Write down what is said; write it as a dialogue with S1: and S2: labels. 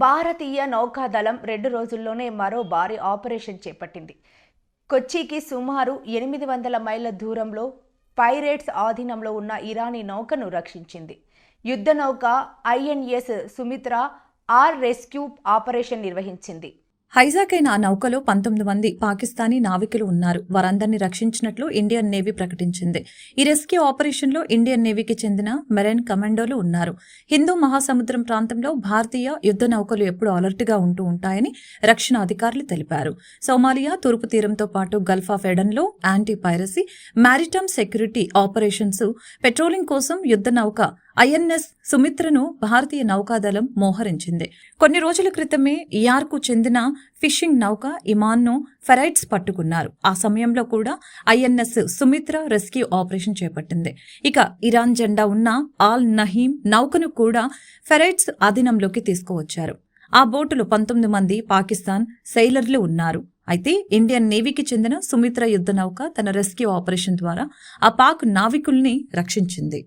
S1: భారతీయ నౌకాదళం 2 రోజుల్లోనే మరో భారీ ఆపరేషన్ చేపట్టింది. కొచ్చికి సుమారు 800 మైళ్ల దూరంలో పైరేట్స్ ఆధీనంలో ఉన్న ఇరానీ నౌకను రక్షించింది. యుద్ధ నౌక ఐఎన్ఎస్ సుమిత్ర రెస్క్యూ ఆపరేషన్ నిర్వహించింది.
S2: హైజాక్ అయిన ఆ నౌకలో 19 మంది పాకిస్తానీ నావికులు ఉన్నారు. వారందరినీ రక్షించినట్లు ఇండియన్ నేవీ ప్రకటించింది. ఈ రెస్క్యూ ఆపరేషన్లో ఇండియన్ నేవీకి చెందిన మెరైన్ కమాండోలు ఉన్నారు. హిందూ మహాసముద్రం ప్రాంతంలో భారతీయ యుద్ధ నౌకలు ఎప్పుడూ అలర్ట్గా ఉంటూ ఉంటాయని రక్షణ అధికారులు తెలిపారు. సోమాలియా తూర్పు తీరంతో పాటు గల్ఫ్ ఆఫ్ ఎడెన్లో anti piracy, maritime security operations, patrolling కోసం యుద్ధ నౌక ఐఎన్ఎస్ సుమిత్రను భారతీయ నౌకాదళం మోహరించింది. కొన్ని రోజుల క్రితమే ఇయార్కు చెందిన ఫిషింగ్ నౌక ఇమాన్ను ఫెరైట్స్ పట్టుకున్నారు. ఆ సమయంలో కూడా ఐఎన్ఎస్ సుమిత్ర రెస్క్యూ ఆపరేషన్ చేపట్టింది. ఇక ఇరాన్ జెండా ఉన్న ఆల్ నహీం నౌకను కూడా ఫెరైట్స్ అధీనంలోకి తీసుకువచ్చారు. ఆ బోటులో 19 మంది పాకిస్తాన్ సెయిలర్లు ఉన్నారు. అయితే ఇండియన్ నేవీకి చెందిన సుమిత్ర యుద్ధ నౌక తన రెస్క్యూ ఆపరేషన్ ద్వారా ఆ పాక్ నావికుల్ని రక్షించింది.